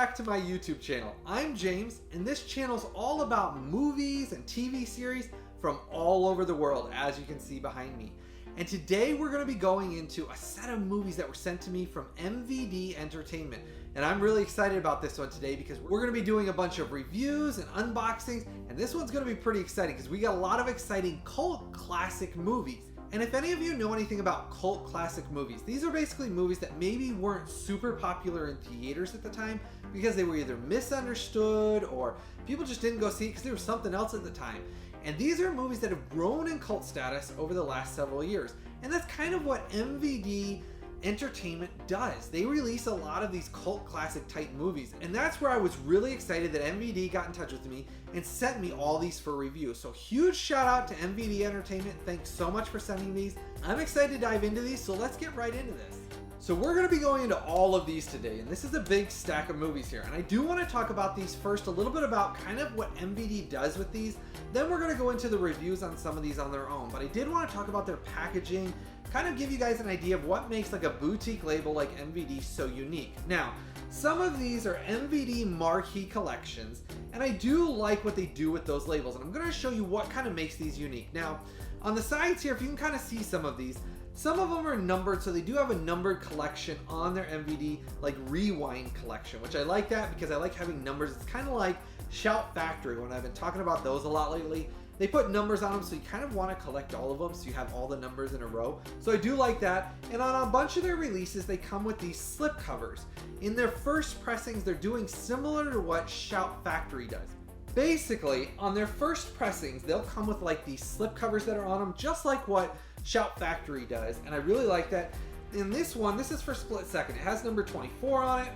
back to my YouTube channel. I'm James, and this channel is all about movies and TV series from all over the world, as you can see behind me. And today we're going to be going into a set of movies that were sent to me from MVD Entertainment. And I'm really excited about this one today because we're going to be doing a bunch of reviews and unboxings, and this one's going to be pretty exciting because we got a lot of exciting cult classic movies. And if any of you know anything about cult classic movies, these are basically movies that maybe weren't super popular in theaters at the time because they were either misunderstood or people just didn't go see it because there was something else at the time. And these are movies that have grown in cult status over the last several years. And that's kind of what MVD Entertainment does. They release a lot of these cult classic type movies, and that's where I was really excited that MVD got in touch with me and sent me all these for review. So huge shout out to MVD Entertainment. Thanks so much for sending these. I'm excited to dive into these, so let's get right into this. So we're going to be going into all of these today, and this is a big stack of movies here. And I do want to talk about these first, a little bit about kind of what MVD does with these. Then we're going to go into the reviews on some of these on their own. But I did want to talk about their packaging, kind of give you guys an idea of what makes like a boutique label like MVD so unique. Now, some of these are MVD Marquee collections, and I do like what they do with those labels. And I'm going to show you what kind of makes these unique. Now, on the sides here, if you can kind of see some of these, some of them are numbered, so they do have a numbered collection on their MVD, like Rewind collection, which I like that because I like having numbers. It's kind of like Shout Factory when I've been talking about those a lot lately. They put numbers on them, so you kind of want to collect all of them so you have all the numbers in a row. So I do like that. And on a bunch of their releases, they come with these slip covers. In their first pressings, they're doing similar to what Shout Factory does. Basically, on their first pressings, they'll come with like these slip covers that are on them, just like what Shout Factory does, and I really like that. In this one, this is for Split Second. It has number 24 on it,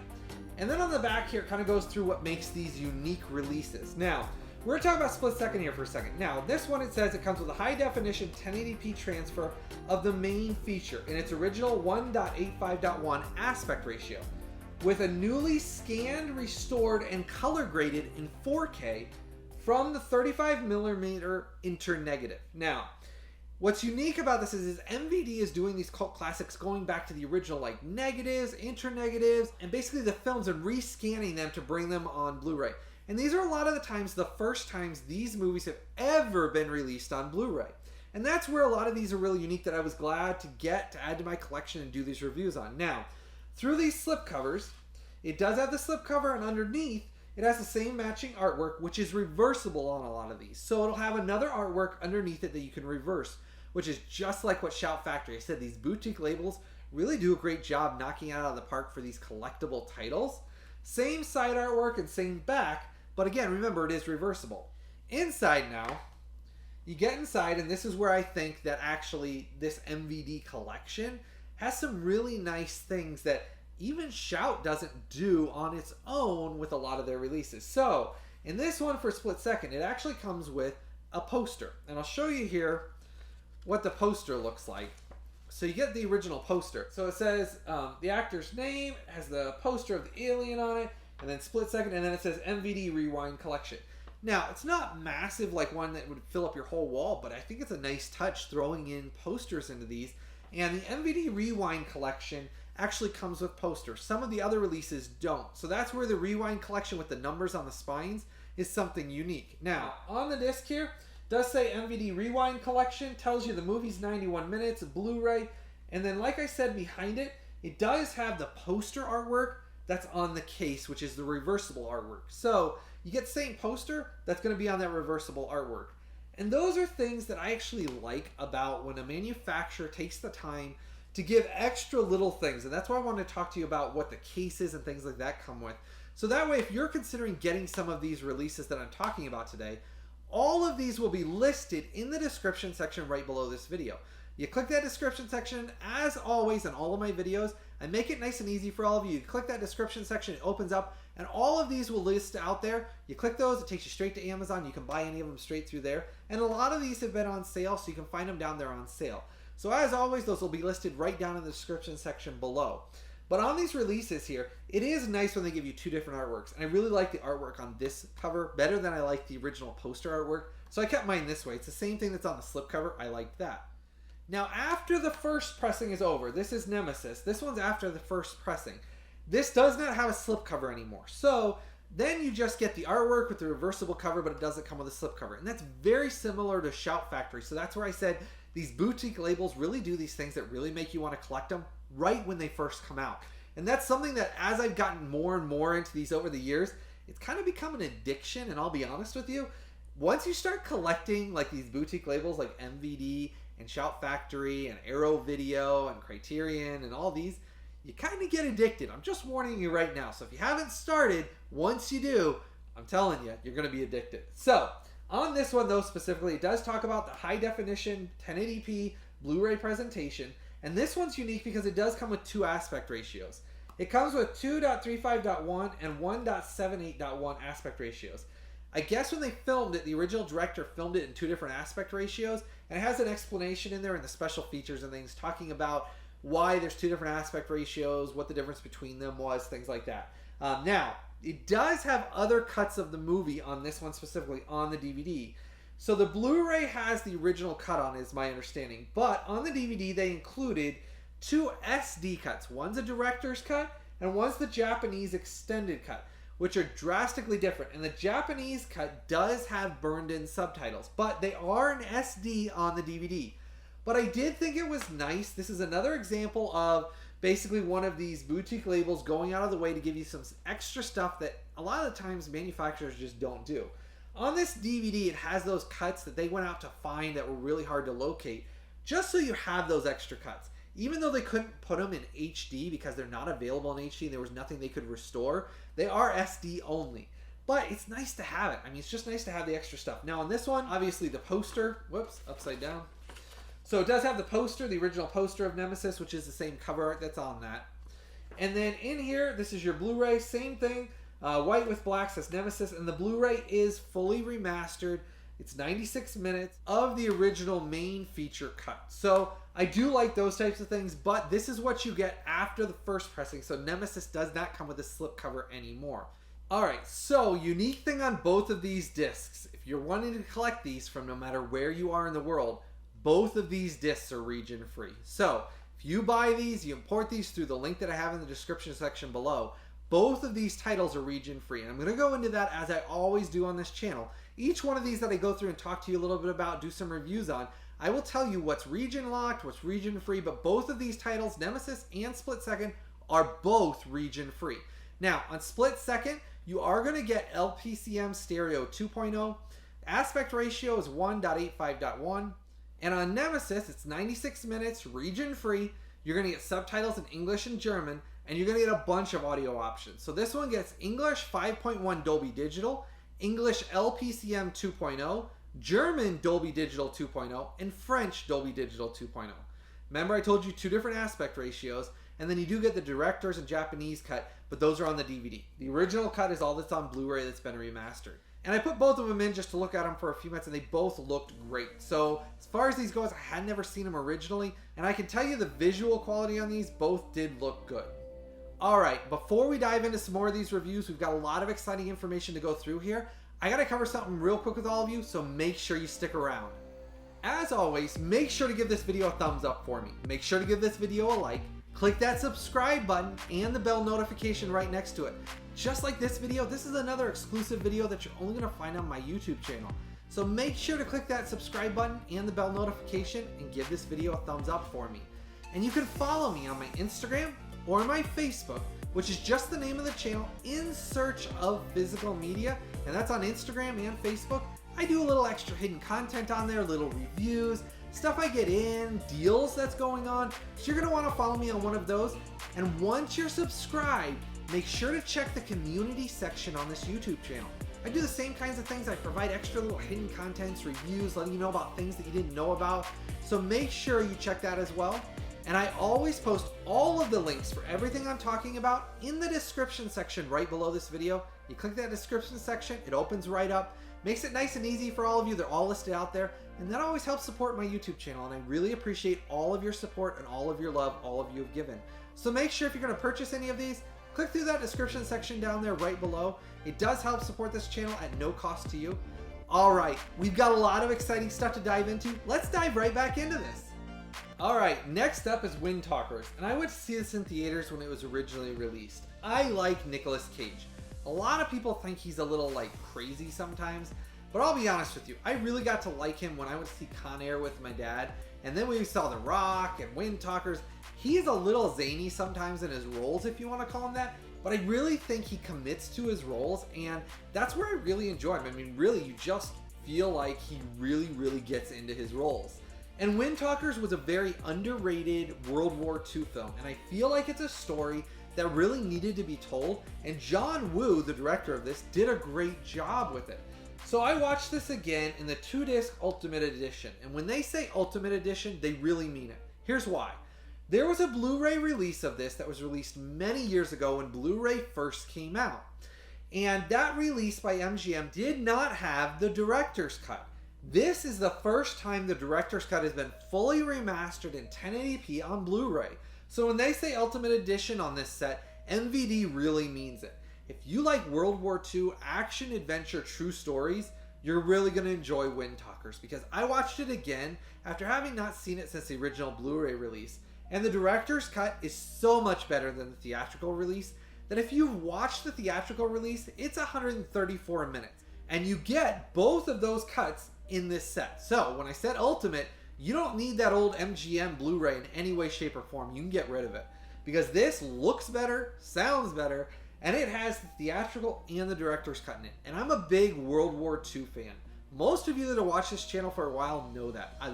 and then on the back here, it kind of goes through what makes these unique releases. Now, we're talking about Split Second here for a second. Now, this one, it says it comes with a high-definition 1080p transfer of the main feature in its original 1.85:1 aspect ratio, with a newly scanned, restored, and color graded in 4K from the 35mm internegative. Now, what's unique about this is MVD is doing these cult classics going back to the original like negatives, internegatives, and basically the films and rescanning them to bring them on Blu Ray. And these are a lot of the times the first times these movies have ever been released on Blu Ray. And that's where a lot of these are really unique that I was glad to get to add to my collection and do these reviews on. Now, through these slipcovers, it does have the slipcover, and underneath it has the same matching artwork, which is reversible on a lot of these. So it'll have another artwork underneath it that you can reverse, which is just like what Shout Factory. I said these boutique labels really do a great job knocking it out of the park for these collectible titles. Same side artwork and same back, but again, remember, it is reversible. Inside now, you get inside, and this is where I think that actually this MVD collection has some really nice things that even Shout doesn't do on its own with a lot of their releases. So, in this one for Split Second, it actually comes with a poster. And I'll show you here what the poster looks like. So you get the original poster. So it says the actor's name, has the poster of the alien on it, and then Split Second, and then it says MVD Rewind Collection. Now, it's not massive like one that would fill up your whole wall, but I think it's a nice touch throwing in posters into these. And the MVD Rewind Collection actually comes with posters. Some of the other releases don't. So that's where the Rewind Collection with the numbers on the spines is something unique. Now, on the disc here, does say MVD Rewind Collection, tells you the movie's 91 minutes, Blu Ray, and then like I said behind it, it does have the poster artwork that's on the case, which is the reversible artwork. So you get the same poster that's going to be on that reversible artwork. And those are things that I actually like about when a manufacturer takes the time to give extra little things. And that's why I wanted to talk to you about what the cases and things like that come with. So that way, if you're considering getting some of these releases that I'm talking about today, all of these will be listed in the description section right below this video. You click that description section, as always in all of my videos, I make it nice and easy for all of you. You click that description section, it opens up, and all of these will list out there. You click those, it takes you straight to Amazon. You can buy any of them straight through there. And a lot of these have been on sale, so you can find them down there on sale. So as always, those will be listed right down in the description section below. But on these releases here, it is nice when they give you two different artworks. And I really like the artwork on this cover better than I like the original poster artwork. So I kept mine this way. It's the same thing that's on the slipcover. I like that. Now, after the first pressing is over, this is Nemesis. This one's after the first pressing. This does not have a slipcover anymore. So then you just get the artwork with the reversible cover, but it doesn't come with a slipcover. And that's very similar to Shout Factory. So that's where I said these boutique labels really do these things that really make you want to collect them right when they first come out. And that's something that as I've gotten more and more into these over the years, it's kind of become an addiction. And I'll be honest with you, once you start collecting like these boutique labels like MVD and Shout Factory and Arrow Video and Criterion and all these, you kind of get addicted. I'm just warning you right now. So if you haven't started, once you do, I'm telling you, you're going to be addicted. So on this one though specifically, it does talk about the high definition 1080p Blu Ray presentation. And this one's unique because it does come with two aspect ratios. It comes with 2.35.1 and 1.78.1 aspect ratios. I guess when they filmed it, the original director filmed it in two different aspect ratios, and it has an explanation in there and the special features and things talking about why there's two different aspect ratios, what the difference between them was, things like that. Now, it does have other cuts of the movie on this one specifically on the DVD. So the Blu-ray has the original cut on, is my understanding, but on the DVD they included two SD cuts. One's a director's cut and one's the Japanese extended cut, which are drastically different. And the Japanese cut does have burned in subtitles, but they are an SD on the DVD. But I did think it was nice. This is another example of basically one of these boutique labels going out of the way to give you some extra stuff that a lot of the times manufacturers just don't do. On this DVD, it has those cuts that they went out to find that were really hard to locate, just so you have those extra cuts. Even though they couldn't put them in HD because they're not available in HD and there was nothing they could restore, they are SD only. But it's nice to have it. I mean, it's just nice to have the extra stuff. Now on this one, obviously the poster, whoops, upside down. So it does have the poster, the original poster of Nemesis, which is the same cover art that's on that. And then in here, this is your Blu-ray, same thing. White with black says Nemesis, and the Blu-ray is fully remastered. It's 96 minutes of the original main feature cut. So I do like those types of things, but this is what you get after the first pressing. So Nemesis does not come with a slipcover anymore. Alright, so unique thing on both of these discs. If you're wanting to collect these from no matter where you are in the world, both of these discs are region free. So if you buy these, you import these through the link that I have in the description section below. Both of these titles are region free, and I'm going to go into that as I always do on this channel. Each one of these that I go through and talk to you a little bit about, do some reviews on, I will tell you what's region locked, what's region free, but both of these titles, Nemesis and Split Second, are both region free. Now, on Split Second, you are going to get LPCM Stereo 2.0. Aspect ratio is 1.85.1. And on Nemesis, it's 96 minutes, region free. You're going to get subtitles in English and German, and you're going to get a bunch of audio options. So this one gets English 5.1 Dolby Digital, English LPCM 2.0, German Dolby Digital 2.0, and French Dolby Digital 2.0. Remember I told you two different aspect ratios, and then you do get the director's and Japanese cut, but those are on the DVD. The original cut is all that's on Blu-ray that's been remastered. And I put both of them in just to look at them for a few minutes, and they both looked great. So as far as these goes, I had never seen them originally, and I can tell you the visual quality on these both did look good. Alright, before we dive into some more of these reviews, we've got a lot of exciting information to go through here. I gotta cover something real quick with all of you, so make sure you stick around. As always, make sure to give this video a thumbs up for me. Make sure to give this video a like. Click that subscribe button and the bell notification right next to it. Just like this video, this is another exclusive video that you're only going to find on my YouTube channel. So make sure to click that subscribe button and the bell notification and give this video a thumbs up for me. And you can follow me on my Instagram or my Facebook, which is just the name of the channel, In Search of Physical Media, and that's on Instagram and Facebook. I do a little extra hidden content on there, little reviews, stuff I get in, deals that's going on. So you're going to want to follow me on one of those. And once you're subscribed, make sure to check the community section on this YouTube channel. I do the same kinds of things. I provide extra little hidden contents, reviews, letting you know about things that you didn't know about. So make sure you check that as well. And I always post all of the links for everything I'm talking about in the description section right below this video. You click that description section, it opens right up. Makes it nice and easy for all of you. They're all listed out there. And that always helps support my YouTube channel. And I really appreciate all of your support and all of your love all of you have given. So make sure if you're going to purchase any of these, click through that description section down there right below. It does help support this channel at no cost to you. Alright, we've got a lot of exciting stuff to dive into. Let's dive right back into this. All right, next up is Windtalkers, and I went to see this in theaters when it was originally released. I like Nicolas Cage. A lot of people think he's a little like crazy sometimes, but I'll be honest with you, I really got to like him when I went to see Con Air with my dad, and then we saw The Rock and Windtalkers. He's a little zany sometimes in his roles, if you want to call him that, but I really think he commits to his roles, and that's where I really enjoy him. I mean, really, you just feel like he really gets into his roles. And Windtalkers was a very underrated World War II film, and I feel like it's a story that really needed to be told, and John Woo, the director of this, did a great job with it. So I watched this again in the 2-disc Ultimate Edition, and when they say Ultimate Edition, they really mean it. Here's why. There was a Blu Ray release of this that was released many years ago when Blu Ray first came out, and that release by MGM did not have the director's cut. This is the first time the director's cut has been fully remastered in 1080p on Blu Ray. So when they say Ultimate Edition on this set, MVD really means it. If you like World War II action adventure true stories, you're really going to enjoy Windtalkers, because I watched it again after having not seen it since the original Blu Ray release, and the director's cut is so much better than the theatrical release that if you've watched the theatrical release, it's 134 minutes, and you get both of those cuts in this set. So when I said Ultimate, you don't need that old MGM Blu Ray in any way, shape, or form. You can get rid of it, because this looks better, sounds better, and it has the theatrical and the director's cut in it. And I'm a big World War II fan. Most of you that have watched this channel for a while know that. I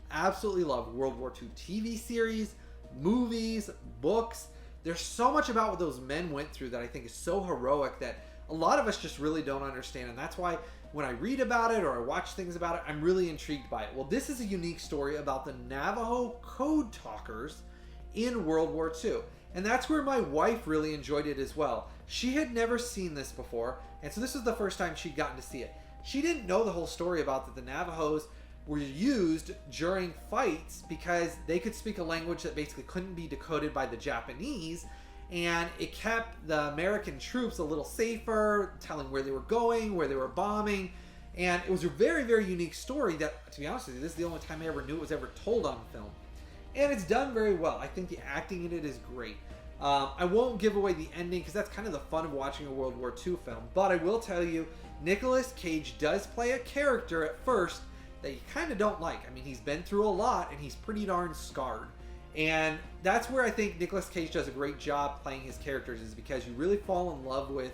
absolutely love World War II TV series, movies, books. There's so much about what those men went through that I think is so heroic that a lot of us just really don't understand. And that's why when I read about it or I watch things about it, I'm really intrigued by it. Well, this is a unique story about the Navajo code talkers in World War II. And that's where my wife really enjoyed it as well. She had never seen this before, and so this was the first time she'd gotten to see it. She didn't know the whole story about that the Navajos were used during fights because they could speak a language that basically couldn't be decoded by the Japanese, and it kept the American troops a little safer, telling where they were going, where they were bombing, and it was a very unique story that, to be honest with you, this is the only time I ever knew it was ever told on film. And it's done very well. I think the acting in it is great. I won't give away the ending because that's kind of the fun of watching a World War II film, but I will tell you, Nicolas Cage does play a character at first that you kind of don't like. I mean, he's been through a lot and he's pretty darn scarred. And that's where I think Nicolas Cage does a great job playing his characters, is because you really fall in love with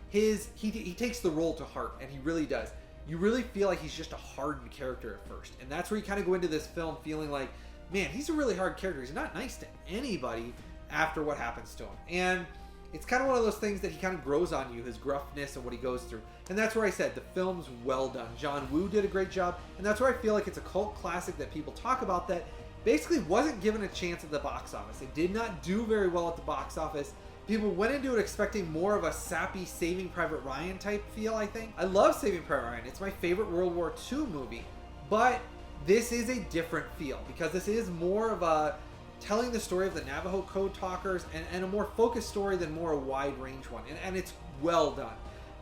he takes the role to heart, and he really does. You really feel like he's just a hardened character at first. And that's where you kind of go into this film feeling like, man, he's a really hard character. He's not nice to anybody after what happens to him. And it's kind of one of those things that he kind of grows on you, his gruffness and what he goes through. And that's where I said the film's well done. John Woo did a great job, and that's where I feel like it's a cult classic that people talk about that basically wasn't given a chance at the box office. It did not do very well at the box office. People went into it expecting more of a sappy Saving Private Ryan type feel, I think. I love Saving Private Ryan. It's my favorite World War II movie. But this is a different feel, because this is more of a telling the story of the Navajo code talkers, and a more focused story than more a wide range one. And it's well done.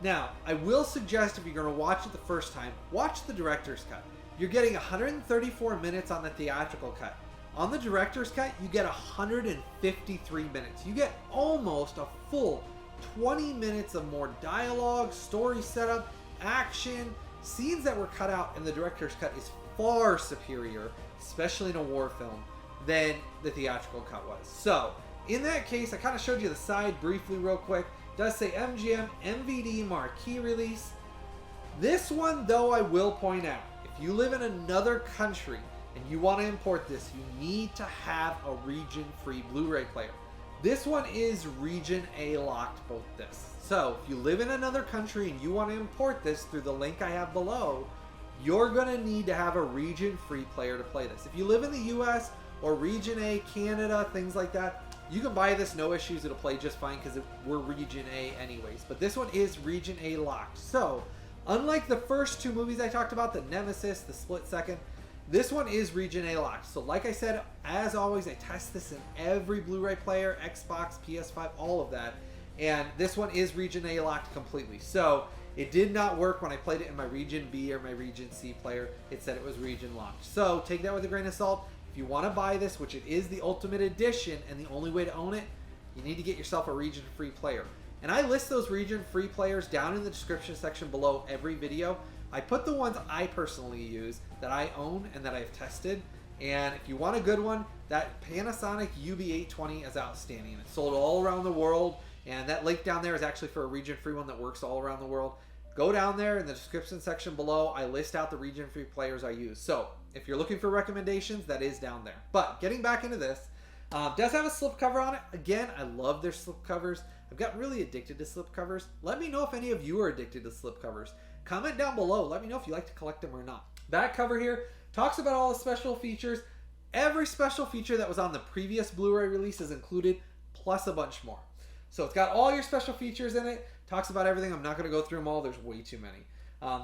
Now, I will suggest if you're going to watch it the first time, watch the director's cut. You're getting 134 minutes on the theatrical cut. On the director's cut, you get 153 minutes. You get almost a full 20 minutes of more dialogue, story setup, action, scenes that were cut out, and the director's cut is far superior, especially in a war film, than the theatrical cut was. So, in that case, I kind of showed you the side briefly real quick. It does say MGM MVD Marquee release. This one, though, I will point out, if you live in another country and you want to import this, you need to have a region-free Blu Ray player. This one is Region A locked, both discs. So, if you live in another country and you want to import this through the link I have below, you're going to need to have a region-free player to play this. If you live in the US or Region A, Canada, things like that, you can buy this, no issues. It'll play just fine because we're Region A anyways. But this one is Region A locked. So, unlike the first two movies I talked about, the Nemesis, the Split Second, this one is Region A locked. So like I said, as always, I test this in every Blu-ray player, Xbox, PS5, all of that. And this one is Region A locked completely. So it did not work when I played it in my Region B or my Region C player. It said it was region locked. So take that with a grain of salt. if you want to buy this, which it is the Ultimate Edition and the only way to own it, you need to get yourself a region-free player. And I list those region-free players down in the description section below every video. I put the ones I personally use, that I own and that I've tested. And if you want a good one, that Panasonic UB820 is outstanding. It's sold all around the world, and that link down there is actually for a region-free one that works all around the world. Go down there in the description section below. I list out the region-free players I use. So if you're looking for recommendations, that is down there. But getting back into this, does have a slipcover on it. Again, I love their slipcovers. I've gotten really addicted to slipcovers. Let me know if any of you are addicted to slipcovers. Comment down below. Let me know if you like to collect them or not. Back cover here talks about all the special features. Every special feature that was on the previous Blu-ray release is included, plus a bunch more. So it's got all your special features in it. Talks about everything. I'm not going to go through them all. There's way too many.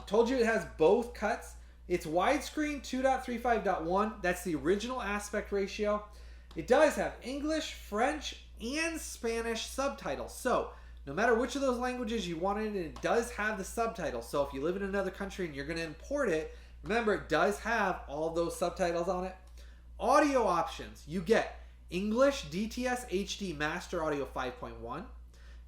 Told you it has both cuts. It's widescreen 2.35.1. That's the original aspect ratio. It does have English, French, and Spanish subtitles. So no matter which of those languages you wanted, it does have the subtitles. So if you live in another country and you're going to import it, remember it does have all those subtitles on it. Audio options. You get English DTS HD Master Audio 5.1,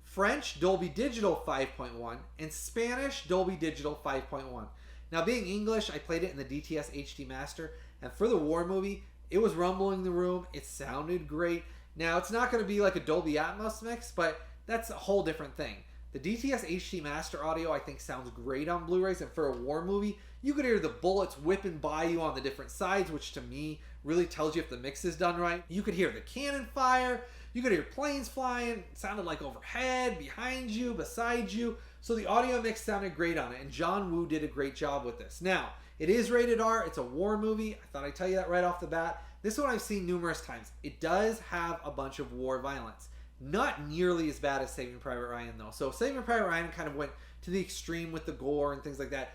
French Dolby Digital 5.1, and Spanish Dolby Digital 5.1. Now being English, I played it in the DTS HD Master, and for the war movie, it was rumbling the room. It sounded great. Now it's not going to be like a Dolby Atmos mix, but that's a whole different thing. The DTS HD Master Audio I think sounds great on Blu-rays, and for a war movie, you could hear the bullets whipping by you on the different sides, which to me really tells you if the mix is done right. You could hear the cannon fire. You could hear planes flying. It sounded like overhead, behind you, beside you. So the audio mix sounded great on it, and John Woo did a great job with this. Now, it is rated R. It's a war movie. I thought I'd tell you that right off the bat. This one I've seen numerous times. It does have a bunch of war violence. Not nearly as bad as Saving Private Ryan, though. So Saving Private Ryan kind of went to the extreme with the gore and things like that.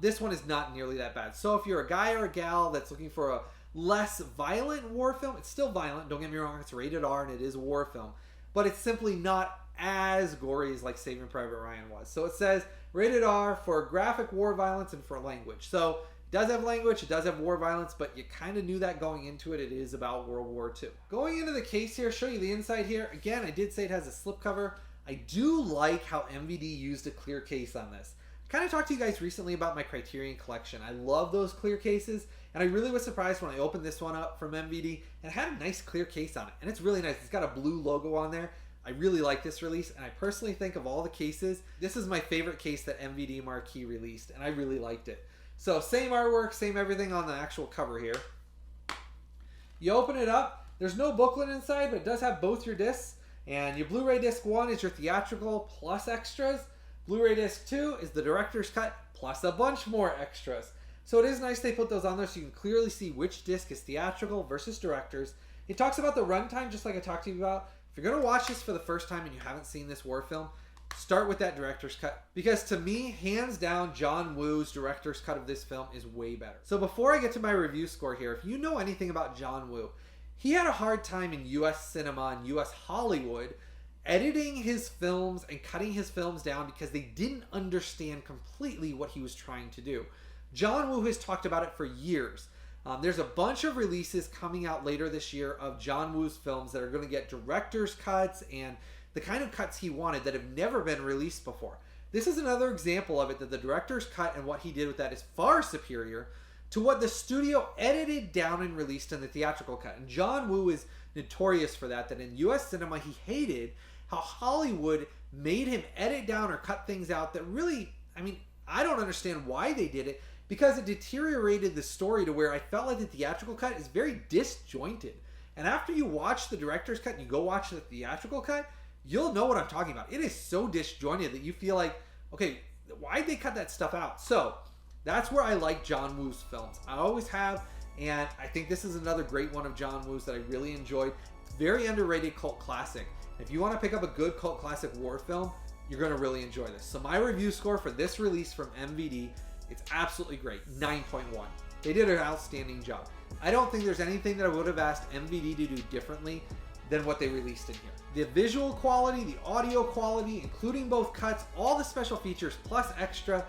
This one is not nearly that bad. So if you're a guy or a gal that's looking for a less violent war film, it's still violent. Don't get me wrong. It's rated R and it is a war film. But it's simply not as gory as like Saving Private Ryan was. So it says rated R for graphic war violence and for language. So it does have language, it does have war violence, but you kind of knew that going into it. It is about World War II. Going into the case here, show you the inside here. Again, I did say it has a slipcover. I do like how MVD used a clear case on this. I kind of talked to you guys recently about my Criterion collection. I love those clear cases, and I really was surprised when I opened this one up from MVD, and it had a nice clear case on it, and it's really nice. It's got a blue logo on there. I really like this release, and I personally think of all the cases, this is my favorite case that MVD Marquee released, and I really liked it. So same artwork, same everything on the actual cover here. You open it up, there's no booklet inside, but it does have both your discs, and your Blu-ray disc 1 is your theatrical plus extras. Blu-ray disc 2 is the director's cut plus a bunch more extras. So it is nice they put those on there so you can clearly see which disc is theatrical versus director's. It talks about the runtime just like I talked to you about. If you're going to watch this for the first time and you haven't seen this war film, start with that director's cut. Because to me, hands down, John Woo's director's cut of this film is way better. So before I get to my review score here, if you know anything about John Woo, he had a hard time in US cinema and US Hollywood editing his films and cutting his films down because they didn't understand completely what he was trying to do. John Woo has talked about it for years. There's a bunch of releases coming out later this year of John Woo's films that are going to get director's cuts and the kind of cuts he wanted that have never been released before. This is another example of it, that the director's cut and what he did with that is far superior to what the studio edited down and released in the theatrical cut. And John Woo is notorious for that in US cinema he hated how Hollywood made him edit down or cut things out that really, I mean, I don't understand why they did it, because it deteriorated the story to where I felt like the theatrical cut is very disjointed. And after you watch the director's cut and you go watch the theatrical cut, you'll know what I'm talking about. It is so disjointed that you feel like, okay, why'd they cut that stuff out? So that's where I like John Woo's films. I always have, and I think this is another great one of John Woo's that I really enjoyed. It's very underrated cult classic. If you want to pick up a good cult classic war film, you're going to really enjoy this. So my review score for this release from MVD, it's absolutely great, 9.1. They did an outstanding job. I don't think there's anything that I would have asked MVD to do differently than what they released in here. The visual quality, the audio quality, including both cuts, all the special features plus extra,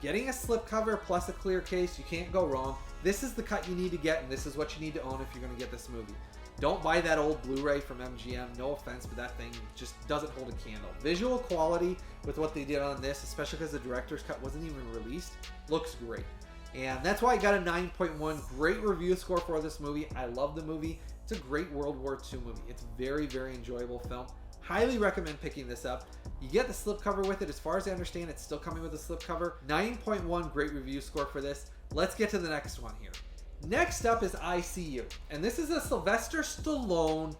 getting a slipcover plus a clear case, you can't go wrong. this is the cut you need to get, and this is what you need to own if you're going to get this movie. Don't buy that old Blu Ray from MGM. No offense, but that thing just doesn't hold a candle. Visual quality with what they did on this, especially because the director's cut wasn't even released, looks great. And that's why I got a 9.1. Great review score for this movie. I love the movie. It's a great World War II movie. It's very, very enjoyable film. Highly recommend picking this up. You get the slipcover with it. As far as I understand, it's still coming with a slipcover. 9.1, great review score for this. Let's get to the next one here. Next up is ICU. And this is a Sylvester Stallone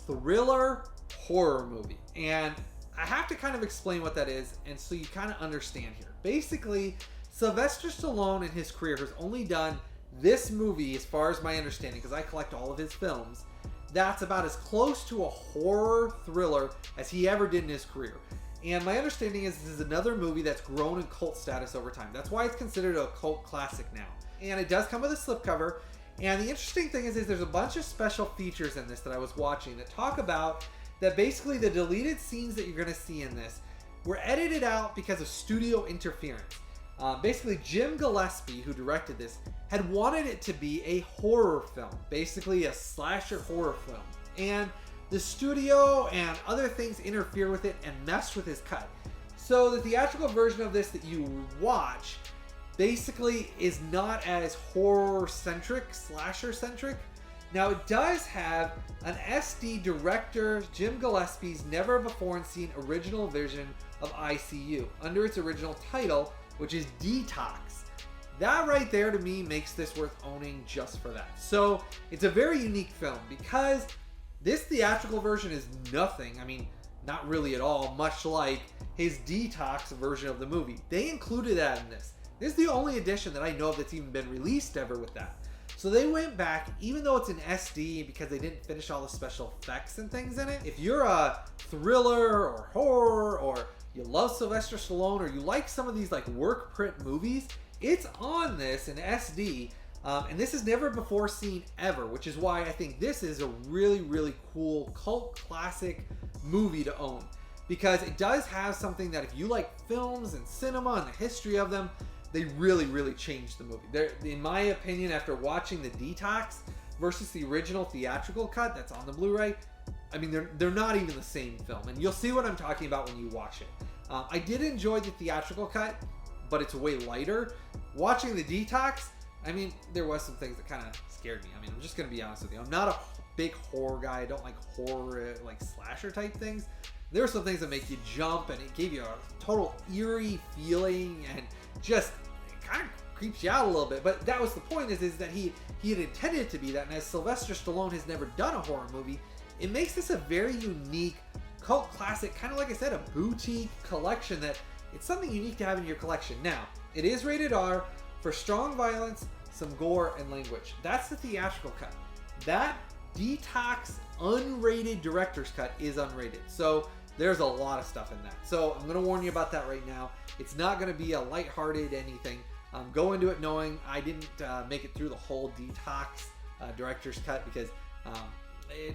thriller horror movie. And I have to kind of explain what that is, and so you kind of understand here. Basically, Sylvester Stallone in his career has only done this movie, as far as my understanding, because I collect all of his films, that's about as close to a horror thriller as he ever did in his career. And my understanding is this is another movie that's grown in cult status over time. That's why it's considered a cult classic now. And it does come with a slipcover. And the interesting thing is there's a bunch of special features in this that I was watching that talk about that basically the deleted scenes that you're going to see in this were edited out because of studio interference. Basically, Jim Gillespie, who directed this, had wanted it to be a horror film, basically a slasher horror film. And the studio and other things interfere with it and mess with his cut. So the theatrical version of this that you watch basically is not as horror-centric, slasher-centric. Now, it does have an SD director, Jim Gillespie's never-before-seen original version of ICU, under its original title, which is Detox. That right there to me makes this worth owning just for that. So it's a very unique film because this theatrical version is nothing, I mean, not really at all, much like his Detox version of the movie. They included that in this. This is the only edition that I know of that's even been released ever with that. So they went back, even though it's an SD, because they didn't finish all the special effects and things in it. If you're a thriller or horror, or you love Sylvester Stallone, or you like some of these like work print movies, it's on this in SD. And this is never before seen ever, which is why I think this is a really, really cool cult classic movie to own. Because it does have something that if you like films and cinema and the history of them, they really, really changed the movie. In my opinion, after watching the Detox versus the original theatrical cut that's on the Blu Ray, I mean, they're not even the same film. And you'll see what I'm talking about when you watch it. I did enjoy the theatrical cut, but it's way lighter. Watching the Detox, I mean, there was some things that kind of scared me. I mean, I'm just going to be honest with you. I'm not a big horror guy. I don't like horror, like slasher type things. There are some things that make you jump, and it gave you a total eerie feeling, and just kind of creeps you out a little bit. But that was the point, is that he had intended it to be that. And as Sylvester Stallone has never done a horror movie, it makes this a very unique cult classic, kind of like I said, a boutique collection that it's something unique to have in your collection. Now, it is rated R for strong violence, some gore, and language. That's the theatrical cut. That Detox unrated director's cut is unrated. So there's a lot of stuff in that. So I'm going to warn you about that right now. It's not going to be a lighthearted anything. Go into it knowing I didn't make it through the whole Detox director's cut because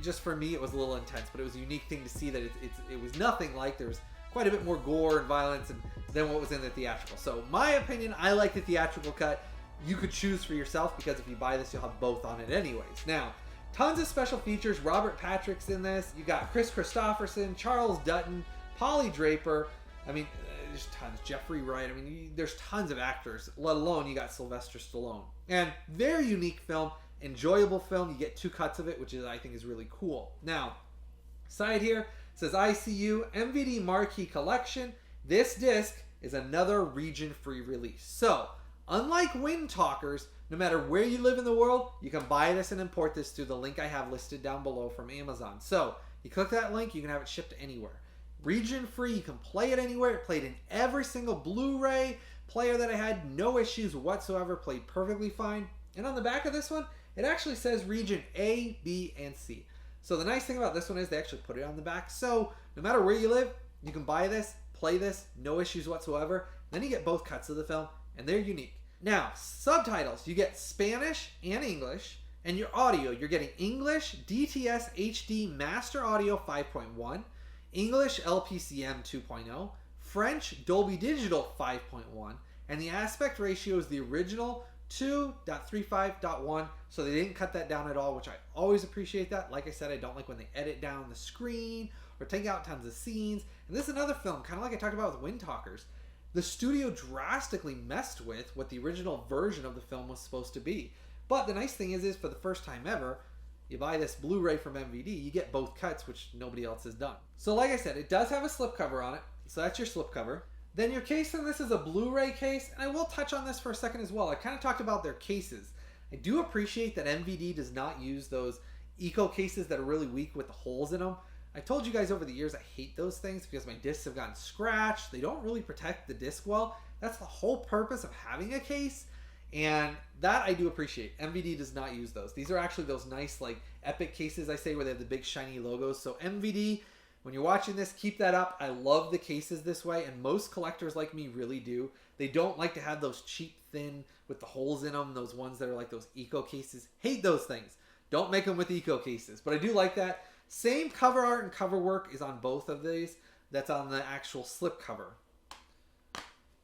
just for me it was a little intense, but it was a unique thing to see that it was nothing like. There was quite a bit more gore and violence than what was in the theatrical. So my opinion, I like the theatrical cut. You could choose for yourself because if you buy this, you'll have both on it anyways. Now, tons of special features. Robert Patrick's in this. You got Chris Christopherson, Charles Dutton, Polly Draper. I mean, there's tons. Jeffrey Wright. I mean, there's tons of actors, let alone you got Sylvester Stallone. And very unique film, enjoyable film. You get two cuts of it, which I think is really cool. Now, side here says ICU MVD Marquee Collection. This disc is another region-free release. So, unlike Windtalkers, no matter where you live in the world, you can buy this and import this through the link I have listed down below from Amazon. So, you click that link, you can have it shipped anywhere. Region free, you can play it anywhere. It played in every single Blu Ray player that I had, no issues whatsoever, played perfectly fine. And on the back of this one, it actually says region A, B, and C. So the nice thing about this one is they actually put it on the back. So no matter where you live, you can buy this, play this, no issues whatsoever. Then you get both cuts of the film, and they're unique. Now, subtitles, you get Spanish and English, and your audio, you're getting English DTS HD Master Audio 5.1, English LPCM 2.0, French Dolby Digital 5.1, and the aspect ratio is the original 2.35.1, so they didn't cut that down at all, which I always appreciate that. Like I said, I don't like when they edit down the screen or take out tons of scenes. And this is another film, kind of like I talked about with Windtalkers. The studio drastically messed with what the original version of the film was supposed to be. But the nice thing is for the first time ever, you buy this Blu Ray from MVD, you get both cuts, which nobody else has done. So like I said, it does have a slipcover on it. So that's your slipcover. Then your case in this is a Blu Ray case, and I will touch on this for a second as well. I kind of talked about their cases. I do appreciate that MVD does not use those eco cases that are really weak with the holes in them. I told you guys over the years I hate those things because my discs have gotten scratched. They don't really protect the disc well. That's the whole purpose of having a case, and that I do appreciate. MVD does not use those. These are actually those nice like epic cases I say where they have the big shiny logos. So MVD, when you're watching this, keep that up. I love the cases this way, and most collectors like me really do. They don't like to have those cheap, thin, with the holes in them, those ones that are like those eco cases. Hate those things. Don't make them with eco cases, but I do like that. Same cover art and cover work is on both of these. That's on the actual slip cover.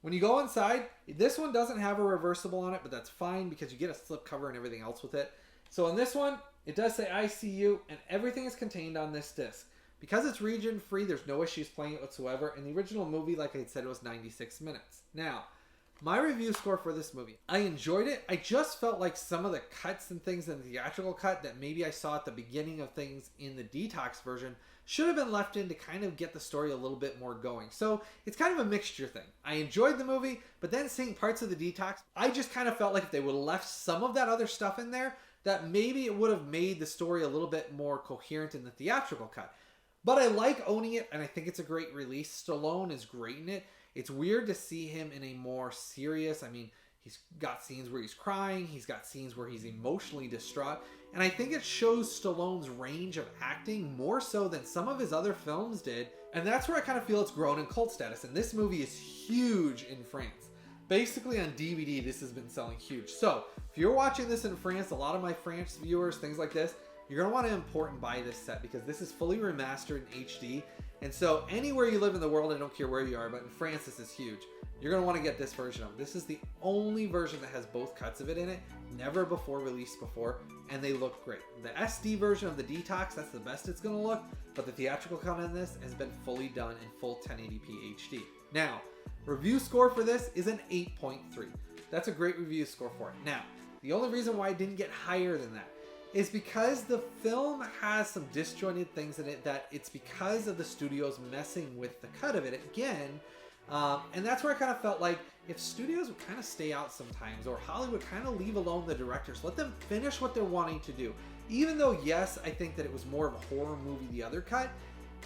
When you go inside, this one doesn't have a reversible on it, but that's fine because you get a slip cover and everything else with it. So on this one, it does say ICU, and everything is contained on this disc. Because it's region free, there's no issues playing it whatsoever. And the original movie, like I said, was 96 minutes. Now, my review score for this movie, I enjoyed it. I just felt like some of the cuts and things in the theatrical cut that maybe I saw at the beginning of things in the detox version should have been left in to kind of get the story a little bit more going. So it's kind of a mixture thing. I enjoyed the movie, but then seeing parts of the detox, I just kind of felt like if they would have left some of that other stuff in there, that maybe it would have made the story a little bit more coherent in the theatrical cut. But I like owning it, and I think it's a great release. Stallone is great in it. It's weird to see him in a more serious, I mean, he's got scenes where he's crying, he's got scenes where he's emotionally distraught, and I think it shows Stallone's range of acting more so than some of his other films did, and that's where I kind of feel it's grown in cult status, and this movie is huge in France. Basically on DVD, this has been selling huge. So, if you're watching this in France, a lot of my France viewers, things like this, you're going to want to import and buy this set because this is fully remastered in HD. And so anywhere you live in the world, I don't care where you are, but in France this is huge. You're going to want to get this version of it. This is the only version that has both cuts of it in it, never before released before, and they look great. The SD version of the Detox, that's the best it's going to look, but the theatrical cut on this has been fully done in full 1080p HD. Now, review score for this is an 8.3. That's a great review score for it. Now, the only reason why I didn't get higher than that is because the film has some disjointed things in it that it's because of the studios messing with the cut of it again. And that's where I kind of felt like if studios would kind of stay out sometimes, or Hollywood kind of leave alone the directors, let them finish what they're wanting to do. Even though, yes, I think that it was more of a horror movie, the other cut,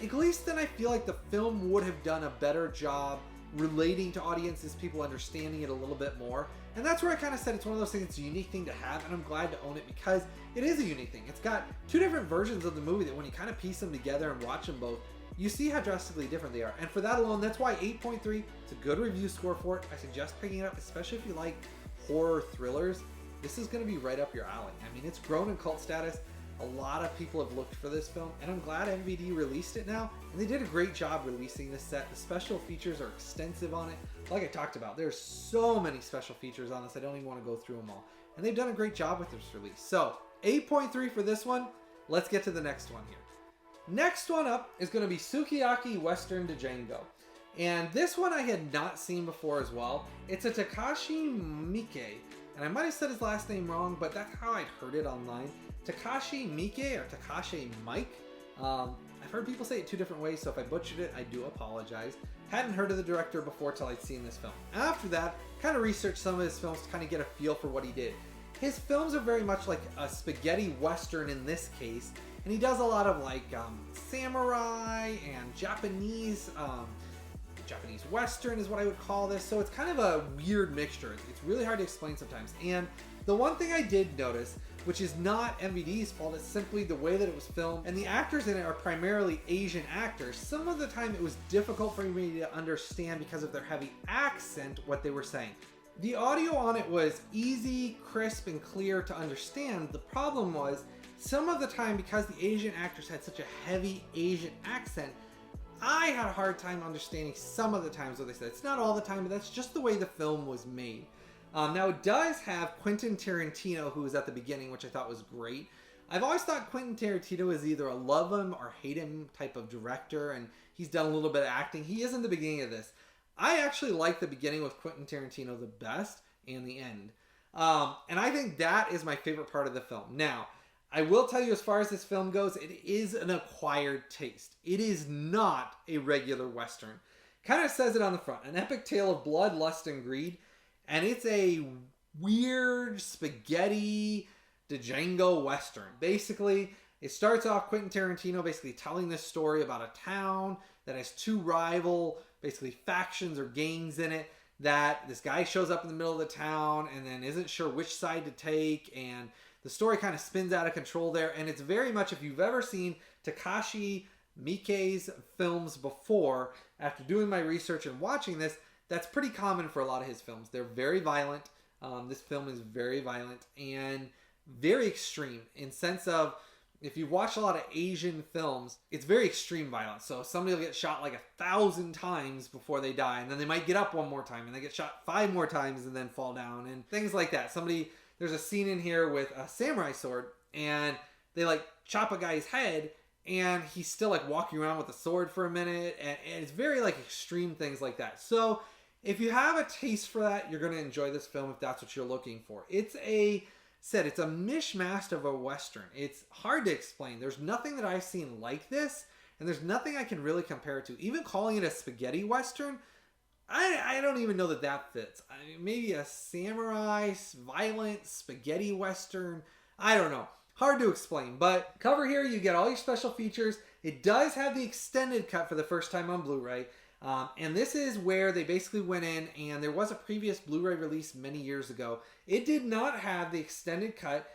at least then I feel like the film would have done a better job relating to audiences, people understanding it a little bit more. And that's where I kind of said it's one of those things, it's a unique thing to have, and I'm glad to own it because it is a unique thing. It's got two different versions of the movie that when you kind of piece them together and watch them both, you see how drastically different they are. And for that alone, that's why 8.3, it's a good review score for it. I suggest picking it up, especially if you like horror thrillers. This is going to be right up your alley. I mean, it's grown in cult status. A lot of people have looked for this film, and I'm glad MVD released it now, and they did a great job releasing this set. The special features are extensive on it. Like I talked about, there's so many special features on this, I don't even want to go through them all. And they've done a great job with this release. So, 8.3 for this one. Let's get to the next one here. Next one up is going to be Sukiyaki Western Django. And this one I had not seen before as well. It's a Takashi Miike, and I might have said his last name wrong, but that's how I'd heard it online. Takashi Miike or Takashi Mike. I've heard people say it two different ways, so if I butchered it, I do apologize. Hadn't heard of the director before till I'd seen this film. After that, kind of researched some of his films to kind of get a feel for what he did. His films are very much like a spaghetti western in this case, and he does a lot of like samurai and Japanese western is what I would call this. So it's kind of a weird mixture. It's really hard to explain sometimes. And the one thing I did notice, which is not MVD's fault, it's simply the way that it was filmed, and the actors in it are primarily Asian actors. Some of the time it was difficult for me to understand because of their heavy accent what they were saying. The audio on it was easy, crisp, and clear to understand. The problem was, some of the time, because the Asian actors had such a heavy Asian accent, I had a hard time understanding some of the times what they said. It's not all the time, but that's just the way the film was made. Now it does have Quentin Tarantino, who was at the beginning, which I thought was great. I've always thought Quentin Tarantino is either a love him or hate him type of director, and he's done a little bit of acting. He is in the beginning of this. I actually like the beginning with Quentin Tarantino the best, and the end. And I think that is my favorite part of the film. Now, I will tell you, as far as this film goes, it is an acquired taste. It is not a regular Western. Kind of says it on the front. An epic tale of blood, lust, and greed. And it's a weird spaghetti Django Western. Basically, it starts off Quentin Tarantino basically telling this story about a town that has two rival, basically factions or gangs in it. That this guy shows up in the middle of the town and then isn't sure which side to take. And the story kind of spins out of control there. And it's very much, if you've ever seen Takashi Miike's films before, after doing my research and watching this, that's pretty common for a lot of his films. They're very violent. This film is very violent and very extreme in sense of, if you watch a lot of Asian films, it's very extreme violence. So somebody will get shot like 1,000 times before they die, and then they might get up one more time, and they get shot 5 more times and then fall down, and things like that. There's a scene in here with a samurai sword, and they like chop a guy's head, and he's still like walking around with the sword for a minute, and it's very like extreme things like that. So if you have a taste for that, you're going to enjoy this film if that's what you're looking for. It's a mishmash of a Western. It's hard to explain. There's nothing that I've seen like this, and there's nothing I can really compare it to. Even calling it a spaghetti Western, I don't even know that fits. I mean, maybe a samurai, violent spaghetti Western. I don't know. Hard to explain. But cover here, you get all your special features. It does have the extended cut for the first time on Blu Ray. And this is where they basically went in, and there was a previous Blu Ray release many years ago. It did not have the extended cut,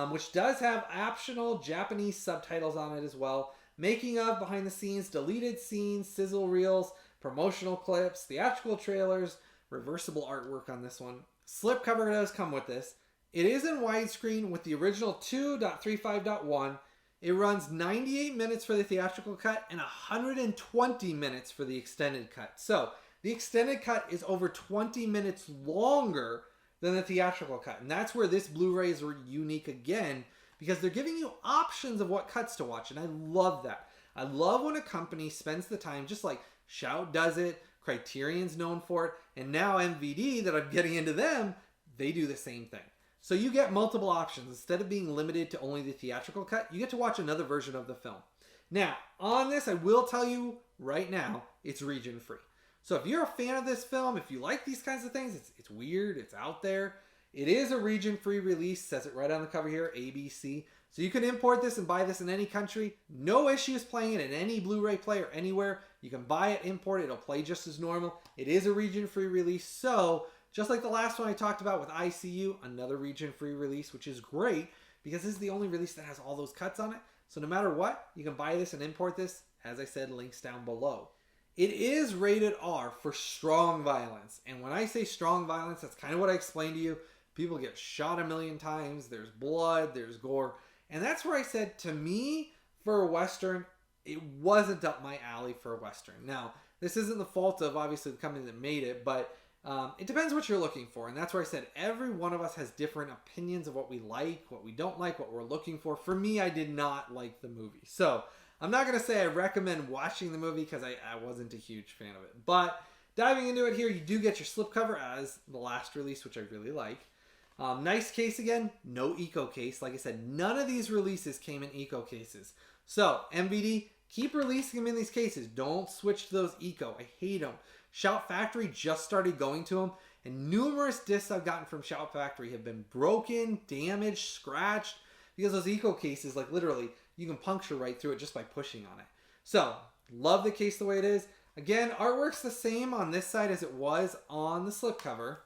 which does have optional Japanese subtitles on it as well. Making of, behind the scenes, deleted scenes, sizzle reels, promotional clips, theatrical trailers, reversible artwork on this one. Slipcover does come with this. It is in widescreen with the original 2.35.1. It runs 98 minutes for the theatrical cut and 120 minutes for the extended cut. So the extended cut is over 20 minutes longer than the theatrical cut. And that's where this Blu-ray is unique again, because they're giving you options of what cuts to watch. And I love that. I love when a company spends the time, just like Shout does it, Criterion's known for it, and now MVD, that I'm getting into them, they do the same thing. So you get multiple options. Instead of being limited to only the theatrical cut, you get to watch another version of the film. Now, on this, I will tell you right now, it's region free. So if you're a fan of this film, if you like these kinds of things, it's weird, it's out there. It is a region free release, says it right on the cover here, ABC. So you can import this and buy this in any country. No issues playing it in any Blu-ray player anywhere. You can buy it, import it, it'll play just as normal. It is a region free release, so just like the last one I talked about with ICU, another region-free release, which is great because this is the only release that has all those cuts on it. So no matter what, you can buy this and import this. As I said, links down below. It is rated R for strong violence. And when I say strong violence, that's kind of what I explained to you. People get shot 1,000,000 times. There's blood. There's gore. And that's where I said, to me, for a Western, it wasn't up my alley for a Western. Now, this isn't the fault of, obviously, the company that made it, but it depends what you're looking for. And that's where I said every one of us has different opinions of what we like, what we don't like, what we're looking for. For me, I did not like the movie. So I'm not going to say I recommend watching the movie because I wasn't a huge fan of it. But diving into it here, you do get your slipcover as the last release, which I really like. Nice case again, no eco case. Like I said, none of these releases came in eco cases. So MVD, keep releasing them in these cases. Don't switch to those eco. I hate them. Shout Factory just started going to them, and numerous discs I've gotten from Shout Factory have been broken, damaged, scratched, because those eco cases, like literally, you can puncture right through it just by pushing on it. So, love the case the way it is. Again, artwork's the same on this side as it was on the slipcover.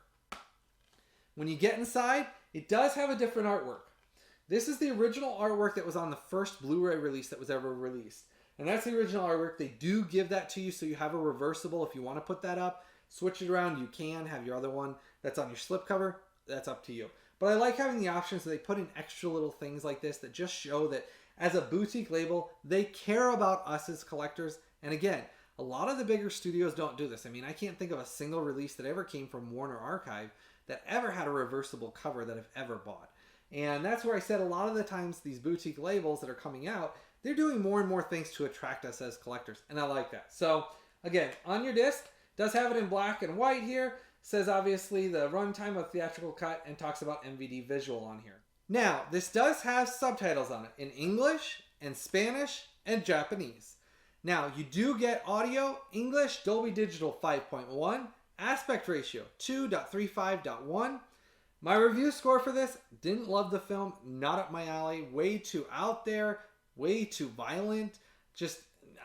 When you get inside, it does have a different artwork. This is the original artwork that was on the first Blu-ray release that was ever released. And that's the original artwork. They do give that to you, so you have a reversible. If you want to put that up, switch it around, you can. Have your other one that's on your slipcover. That's up to you. But I like having the options. So they put in extra little things like this that just show that as a boutique label, they care about us as collectors. And again, A lot of the bigger studios don't do this. I mean, I can't think of a single release that ever came from Warner Archive that ever had a reversible cover that I've ever bought. And that's where I said a lot of the times these boutique labels that are coming out, they're doing more and more things to attract us as collectors. And I like that. So again, on your disc, does have it in black and white here. Says obviously the runtime of theatrical cut and talks about MVD visual on here. Now, this does have subtitles on it in English and Spanish and Japanese. Now, you do get audio, English, Dolby Digital 5.1, aspect ratio 2.35.1. My review score for this, didn't love the film, not up my alley, way too out there, way too violent.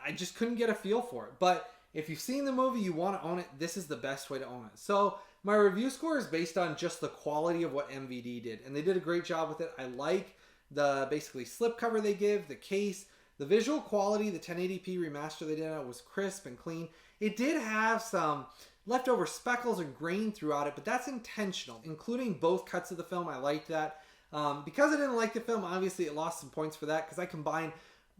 I just couldn't get a feel for it. But if you've seen the movie, you want to own it, this is the best way to own it. So my review score is based on just the quality of what MVD did. And they did a great job with it. I like the basically slipcover they give, the case, the visual quality, the 1080p remaster they did on it was crisp and clean. It did have some leftover speckles and grain throughout it, but that's intentional, including both cuts of the film. I liked that. Because I didn't like the film, obviously it lost some points for that because I combined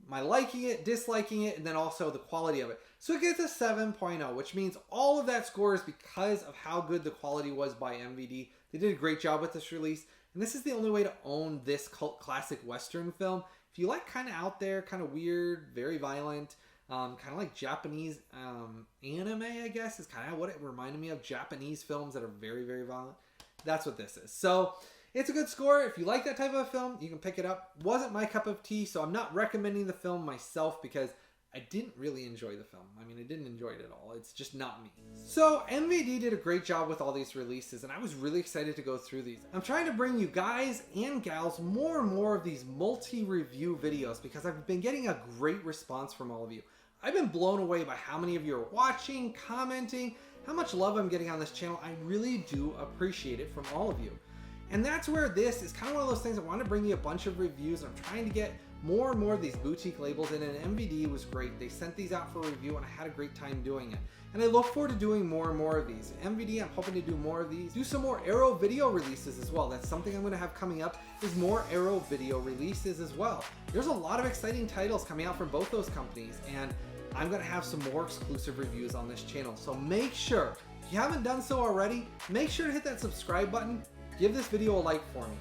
my liking it, disliking it, and then also the quality of it. So it gets a 7.0, which means all of that score is because of how good the quality was by MVD. They did a great job with this release, and this is the only way to own this cult classic Western film. If you like kind of out there, kind of weird, very violent, kind of like Japanese anime, I guess, is kind of what it reminded me of. Japanese films that are very, very violent. That's what this is. So it's a good score. If you like that type of a film, you can pick it up. Wasn't my cup of tea, so I'm not recommending the film myself because I didn't really enjoy the film. I mean, I didn't enjoy it at all. It's just not me. So MVD did a great job with all these releases, and I was really excited to go through these. I'm trying to bring you guys and gals more and more of these multi-review videos because I've been getting a great response from all of you. I've been blown away by how many of you are watching, commenting, how much love I'm getting on this channel. I really do appreciate it from all of you. And that's where this is kind of one of those things. I want to bring you a bunch of reviews. I'm trying to get more and more of these boutique labels in, and MVD was great. They sent these out for review and I had a great time doing it. And I look forward to doing more and more of these. MVD, I'm hoping to do more of these. Do some more Arrow video releases as well. That's something I'm going to have coming up, is more Arrow video releases as well. There's a lot of exciting titles coming out from both those companies, and I'm going to have some more exclusive reviews on this channel. So make sure, if you haven't done so already, make sure to hit that subscribe button. Give this video a like for me.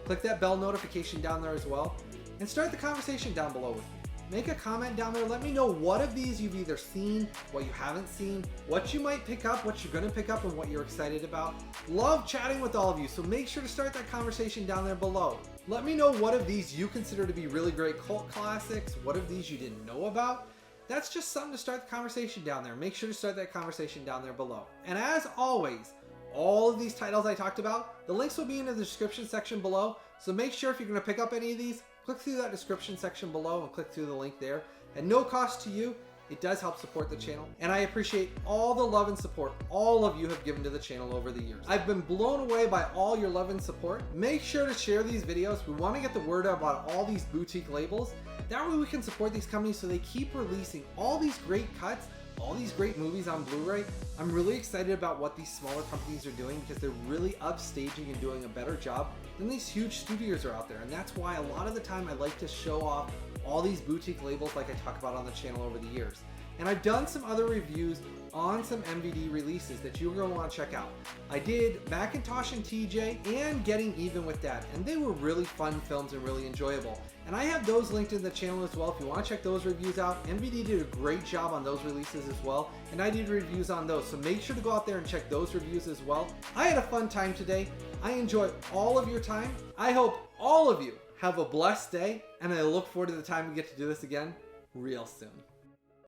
Click that bell notification down there as well. And start the conversation down below with me. Make a comment down there. Let me know what of these you've either seen, what you haven't seen, what you might pick up, what you're going to pick up, and what you're excited about. Love chatting with all of you, so make sure to start that conversation down there below. Let me know what of these you consider to be really great cult classics, what of these you didn't know about. That's just something to start the conversation down there. Make sure to start that conversation down there below. And as always, all of these titles I talked about, the links will be in the description section below. So make sure if you're going to pick up any of these, click through that description section below and click through the link there. At no cost to you, it does help support the channel. And I appreciate all the love and support all of you have given to the channel over the years. I've been blown away by all your love and support. Make sure to share these videos. We want to get the word out about all these boutique labels. That way we can support these companies so they keep releasing all these great cuts, all these great movies on Blu Ray. I'm really excited about what these smaller companies are doing because they're really upstaging and doing a better job than these huge studios are out there. And that's why a lot of the time I like to show off all these boutique labels like I talk about on the channel over the years. And I've done some other reviews on some MVD releases that you're going to want to check out. I did Macintosh and TJ and Getting Even with Dad, and they were really fun films and really enjoyable. And I have those linked in the channel as well if you want to check those reviews out. MVD did a great job on those releases as well, and I did reviews on those, so make sure to go out there and check those reviews as well. I had a fun time today. I enjoyed all of your time. I hope all of you have a blessed day, and I look forward to the time we get to do this again real soon.